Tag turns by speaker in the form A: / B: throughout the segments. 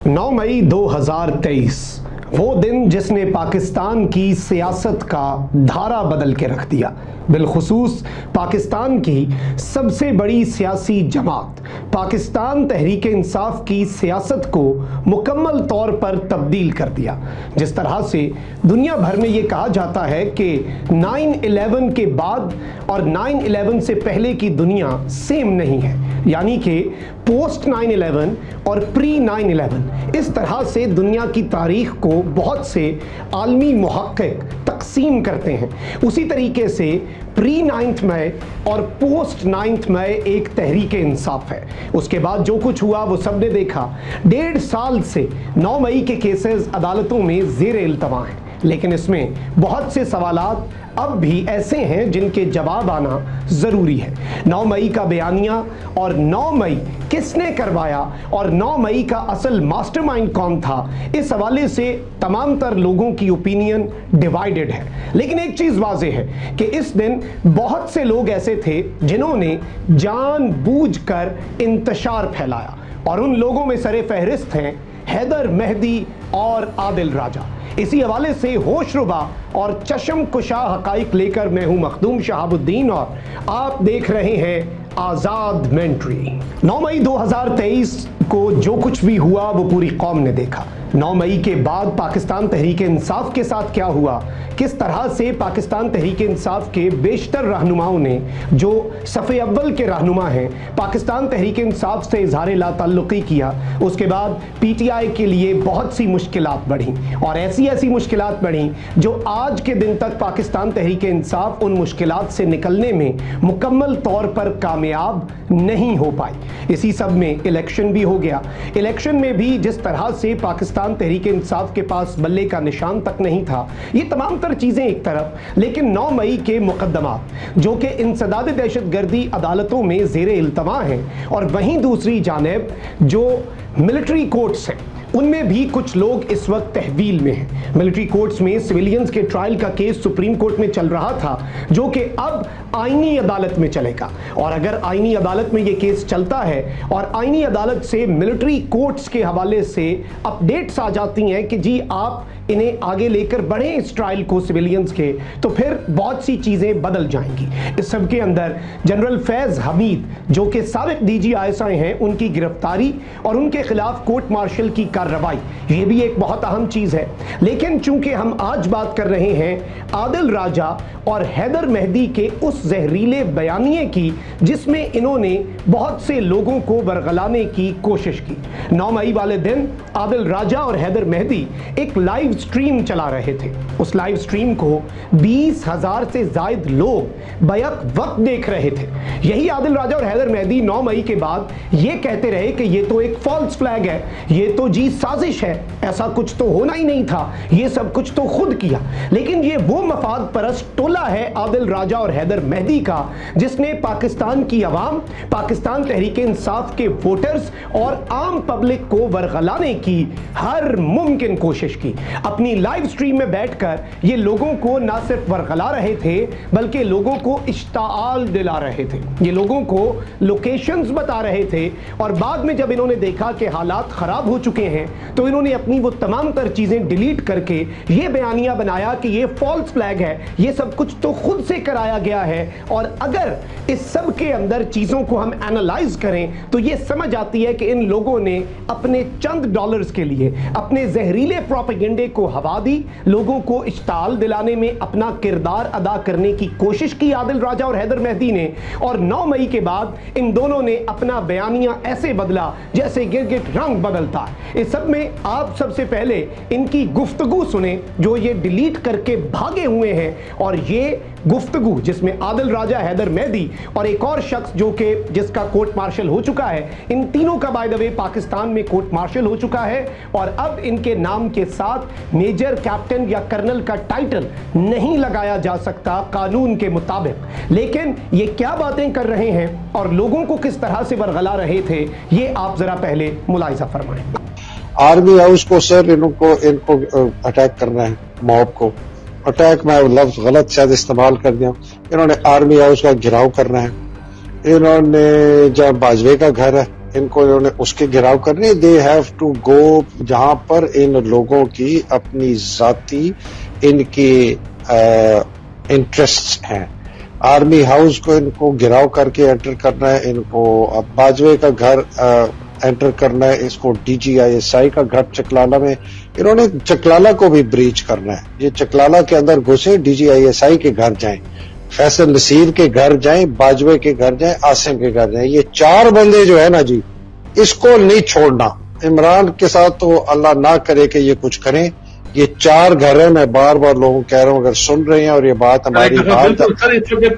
A: 9 मई 2023 वो दिन जिसने पाकिस्तान की सियासत का धारा बदल के रख दिया। बिलखुसूस पाकिस्तान की सबसे बड़ी सियासी जमात पाकिस्तान तहरीक इंसाफ की सियासत को मुकम्मल तौर पर तब्दील कर दिया। जिस तरह से दुनिया भर में ये कहा जाता है कि 9/11 के बाद और 9/11 से पहले की दुनिया सेम नहीं है, यानी कि पोस्ट 9/11 और प्री 9/11 इस तरह से दुनिया की तारीख को बहुत से आलमी मुहक्किक तकसीम करते हैं। उसी तरीके से प्री 9 मई और पोस्ट 9 मई एक तहरीक इंसाफ है। उसके बाद जो कुछ हुआ वो सबने देखा। 1.5 साल से 9 मई के केसेस अदालतों में ज़ेरे इल्तवा हैं, लेकिन इसमें बहुत से सवालात अब भी ऐसे हैं जिनके जवाब आना ज़रूरी है। 9 मई का बयानिया और 9 मई किसने करवाया और 9 मई का असल मास्टरमाइंड कौन था, इस हवाले से तमाम तर लोगों की ओपिनियन डिवाइडेड है। लेकिन एक चीज़ वाज़ेह है कि इस दिन बहुत से लोग ऐसे थे जिन्होंने जानबूझकर इंतशार फैलाया, और उन लोगों में सरे फहरिस्त हैं हैदर मेहदी और आदिल राजा। इसी हवाले से होशरुबा और चश्म कुशा हकाइक लेकर मैं हूं मखदूम शहाबुद्दीन और आप देख रहे हैं आज़ाद मेंट्री। 9 मई 2023 को जो कुछ भी हुआ वो पूरी कौम ने देखा। 9 मई के बाद पाकिस्तान तहरीक इंसाफ के साथ क्या हुआ, किस तरह से पाकिस्तान तहरीक इंसाफ के बेशतर रहनुमाओं ने, जो सफ़े अव्वल के रहनुमा हैं, पाकिस्तान तहरीक इंसाफ से इजहार ला ताल्लुक़ी किया। उसके बाद पीटीआई के लिए बहुत सी मुश्किलात बढ़ी, और ऐसी मुश्किलात बढ़ी जो आज के दिन तक पाकिस्तान तहरीक इंसाफ उन मुश्किलात से निकलने में मुकम्मल तौर पर कामयाब नहीं हो पाई। इसी सब में इलेक्शन भी हो गया। इलेक्शन में भी जिस तरह से पाकिस्तान तहरीक इंसाफ के पास बल्ले का निशान तक नहीं था। ये तमाम तर चीज़ें एक तरफ, लेकिन 9 मई के मुकदमात जो कि इंसदाद दहशतगर्दी अदालतों में ज़ेरे इल्तवा हैं, और वहीं दूसरी जानिब जो मिलिट्री कोर्ट्स हैं उनमें भी कुछ लोग इस वक्त तहवील में हैं। मिलिट्री कोर्ट्स में सिविलियंस के ट्रायल का केस सुप्रीम कोर्ट में चल रहा था, जो कि अब आईनी अदालत में चलेगा। और अगर आईनी अदालत में ये केस चलता है और आईनी अदालत से मिलिट्री कोर्ट्स के हवाले से अपडेट्स आ जाती हैं कि जी आप इन्हें आगे लेकर बढ़ें इस ट्रायल को सिविलियंस के, तो फिर बहुत सी चीज़ें बदल जाएंगी। इस सब के अंदर जनरल फैज़ हमीद जो कि साबिक DGISI हैं, उनकी गिरफ्तारी और उनके खिलाफ कोर्ट मार्शल की कार्रवाई, ये भी एक बहुत अहम चीज़ है। लेकिन चूंकि हम आज बात कर रहे हैं आदिल राजा और हैदर मेहदी के उस जहरीले बयानिए की जिसमें इन्होंने बहुत से लोगों को बरगलाने की कोशिश की। 9 मई वाले दिन आदिल राजा और हैदर मेहदी एक लाइव स्ट्रीम चला रहे थे। उस लाइव स्ट्रीम को 20,000 से ज़ायद लोग बैक वक्त देख रहे थे। यही आदिल राजा और हैदर मेहदी 9 मई के बाद ये कहते रहे कि ये तो एक फॉल्स फ्लैग है, ये तो जी साजिश है, ऐसा कुछ तो होना ही नहीं था, ये सब कुछ तो खुद किया। लेकिन ये वो मफाद परस्त टोला है आदिल राजा और हैदर मेहदी का जिसने पाकिस्तान की अवाम, पाकिस्तान तहरीक इंसाफ के वोटर्स और आम पब्लिक को बरगलाने की हर मुमकिन कोशिश की। अपनी लाइव स्ट्रीम में बैठकर ये लोगों को ना सिर्फ बरगला रहे थे बल्कि लोगों को इश्ताल दिला रहे थे, ये लोगों को लोकेशंस बता रहे थे। और बाद में जब इन्होंने देखा कि हालात खराब हो चुके हैं तो इन्होंने अपनी वो तमाम तर चीजें डिलीट करके ये बयानिया बनाया कि ये फॉल्स फ्लैग है, ये सब कुछ तो खुद से कराया गया है। और अगर इस सब के अंदर चीजों को हम एनालाइज करें तो ये समझ आती है कि इन लोगों ने अपने चंद डॉलर्स के लिए अपने जहरीले प्रोपेगेंडे को हवा दी, लोगों को इश्ताल दिलाने में अपना किरदार अदा करने की कोशिश की आदिल राजा और हैदर मेहदी ने। और 9 मई के बाद इन दोनों ने अपना बयानिया ऐसे बदला जैसे गिरगिट रंग बदलता है। इस सब में आप सबसे पहले इनकी गुफ्तगू सुने जो ये डिलीट करके भागे हुए हैं। और ये गुफ्तगू जिसमें आदिल राजा, हैदर मेहदी और एक और शख्स जो कि जिसका कोर्ट मार्शल हो चुका है, इन तीनों का बाय द वे पाकिस्तान में कोर्ट मार्शल हो चुका है, और अब इनके नाम के साथ मेजर, कैप्टन या कर्नल का टाइटल नहीं लगाया जा सकता कानून के मुताबिक। लेकिन ये क्या बातें कर रहे हैं और लोगों को किस तरह से बरगला रहे थे, ये आप जरा पहले मुलाहिजा फरमाएं।
B: आर्मी हाउस को सर इनको अटैक करना है, मॉब को अटैक में लफ्ज गलत शायद इस्तेमाल कर दिया। इन्होंने आर्मी हाउस का घेराव करना है। इन्होंने जब बाजवे का घर है ان کو انہوں نے اس کے گھراؤ کرنے. دے ہیو ٹو گو جہاں پر ان لوگوں کی اپنی ذاتی ان کی انٹرسٹ ہیں. آرمی ہاؤس کو ان کو گھراؤ کر کے انٹر کرنا ہے, ان کو اب باجوے کا گھر انٹر کرنا ہے, اس کو D G I S I کا گھر چکلالہ میں, انہوں نے چکلالہ کو بھی بریچ کرنا ہے. یہ چکلالہ کے اندر گھسے, D G I S I کے گھر جائیں, فیصل نصیر کے گھر جائیں, باجوے کے گھر جائیں, عاصم کے گھر جائیں. یہ 4 بندے جو ہے نا جی, اس کو نہیں چھوڑنا. عمران کے ساتھ تو اللہ نہ کرے کہ یہ کچھ کریں. یہ 4 گھر ہیں, میں بار بار لوگوں کو کہہ رہا ہوں, اگر سن رہے ہیں اور یہ بات ہماری
C: سر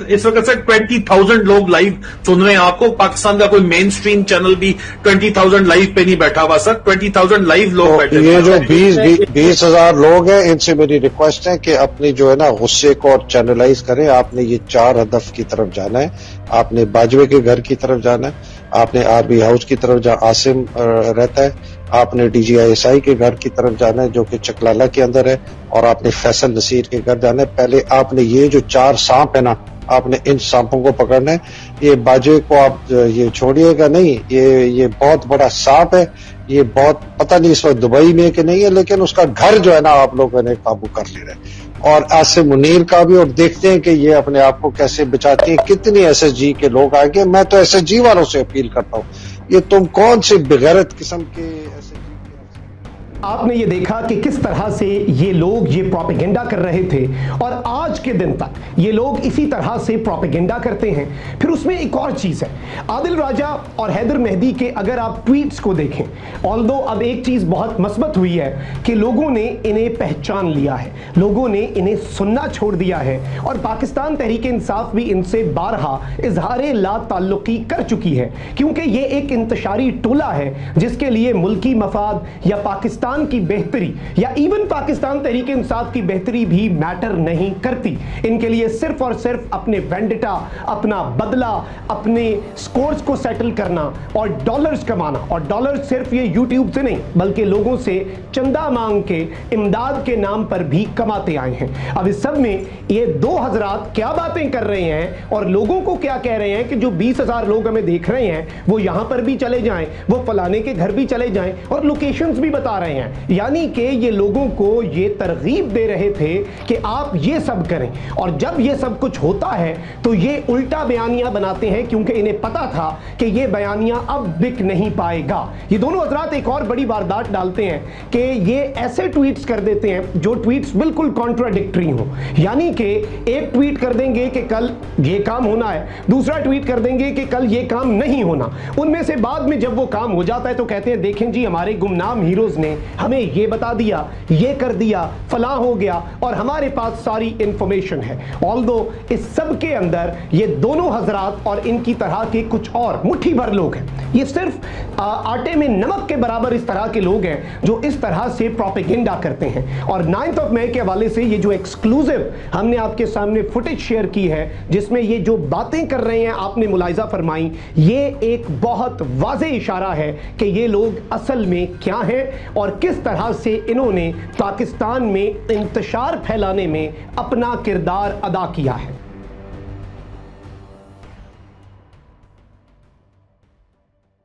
C: اس وقت سر 20,000 لوگ لائیو سن رہے ہیں آپ کو. پاکستان کا کوئی مین سٹریم چینل بھی 20,000 لائیو پہ نہیں بیٹھا ہوا سر. 20,000 لائیو لوگ بیٹھے.
B: یہ جو 20,000 لوگ ہیں, ان سے میری ریکویسٹ ہے کہ اپنی جو ہے نا غصے کو اور چینلائز کریں. آپ نے یہ 4 ہدف کی طرف جانا ہے. آپ نے باجوے کے گھر کی طرف جانا ہے, آپ نے آرمی ہاؤس کی طرف جہاں عاصم رہتا ہے, آپ نے D G I S I کے گھر کی طرف جانا ہے جو کہ چکلالہ کے اندر ہے, اور آپ نے فیصل نصیر کے گھر جانا ہے. پہلے آپ نے یہ جو 4 سانپ ہے نا, آپ نے ان سانپوں کو پکڑنا ہے. یہ باجوے کو آپ یہ چھوڑیے گا نہیں, یہ بہت بڑا سانپ ہے. یہ بہت پتہ نہیں اس وقت دبئی میں کہ نہیں ہے, لیکن اس کا گھر جو ہے نا آپ لوگوں نے قابو کر لے رہے ہیں. اور عاصم منیر کا بھی, اور دیکھتے ہیں کہ یہ اپنے آپ کو کیسے بچاتی ہیں. کتنی ایس ایس جی کے لوگ آئیں گے. میں تو ایس ایس جی والوں سے اپیل کرتا ہوں, یہ تم کون سے بغیرت قسم کے ایس ایس جی.
A: آپ نے یہ دیکھا کہ کس طرح سے یہ لوگ یہ پروپیگنڈا کر رہے تھے, اور آج کے دن تک یہ لوگ اسی طرح سے پروپیگنڈا کرتے ہیں. پھر اس میں ایک اور چیز ہے, عادل راجہ اور حیدر مہدی کے اگر آپ ٹویٹس کو دیکھیں, آلدو اب ایک چیز بہت مثبت ہوئی ہے کہ لوگوں نے انہیں پہچان لیا ہے, لوگوں نے انہیں سننا چھوڑ دیا ہے, اور پاکستان تحریک انصاف بھی ان سے بارہا اظہار لا تعلقی کر چکی ہے, کیونکہ یہ ایک انتشاری ٹولہ ہے جس کے لیے ملکی مفاد یا پاکستان کی بہتری یا ایون پاکستان تحریک انصاف کی بہتری بھی میٹر نہیں کرتی. ان کے لیے صرف اور صرف اپنے وینڈٹا, اپنا بدلہ, اپنے سکورز کو سیٹل کرنا اور ڈالرز کمانا, اور ڈالرز صرف یہ یوٹیوب سے نہیں بلکہ لوگوں سے چندہ مانگ کے امداد کے نام پر بھی کماتے آئے ہیں. اب اس سب میں یہ 2 حضرات کیا باتیں کر رہے ہیں اور لوگوں کو کیا کہہ رہے ہیں کہ جو 20,000 لوگ ہمیں دیکھ رہے ہیں وہ یہاں پر بھی چلے جائیں, وہ فلانے کے گھر بھی چلے جائیں, اور لوکیشنز بھی بتا رہے ہیں. یعنی کہ یہ لوگوں کو یہ ترغیب دے رہے تھے کہ آپ یہ سب کریں, اور جب یہ سب کچھ ہوتا ہے تو یہ الٹا بیانیہ بناتے ہیں, کیونکہ انہیں پتا تھا کہ یہ بیانیہ اب بک نہیں پائے گا. یہ دونوں حضرات ایک اور بڑی واردات ڈالتے ہیں کہ یہ ایسے ٹویٹس کر دیتے ہیں جو ٹویٹس بالکل کانٹراڈکٹری ہوں. یعنی کہ ایک ٹویٹ کر دیں گے کہ کل یہ کام ہونا ہے, دوسرا ٹویٹ کر دیں گے کہ کل یہ کام نہیں ہونا. ان میں سے بعد میں جب وہ کام ہو جاتا ہے تو کہتے ہیں دیکھیں جی ہمارے گمنام ہیروز نے ہمیں یہ بتا دیا, یہ کر دیا, فلاں ہو گیا, اور ہمارے پاس ساری انفارمیشن ہے. آلدو اس سب کے اندر یہ دونوں حضرات اور ان کی طرح کے کچھ اور مٹھی بھر لوگ ہیں. یہ صرف آٹے میں نمک کے برابر اس طرح کے لوگ ہیں جو اس طرح سے پروپیگنڈا کرتے ہیں. اور 9 مئی کے حوالے سے یہ جو ایکسکلوزیو ہم نے آپ کے سامنے فوٹیج شیئر کی ہے جس میں یہ جو باتیں کر رہے ہیں آپ نے ملاحظہ فرمائی, یہ ایک بہت واضح اشارہ ہے کہ یہ لوگ اصل میں کیا ہیں اور کس طرح سے انہوں نے پاکستان میں انتشار پھیلانے میں اپنا کردار ادا کیا ہے.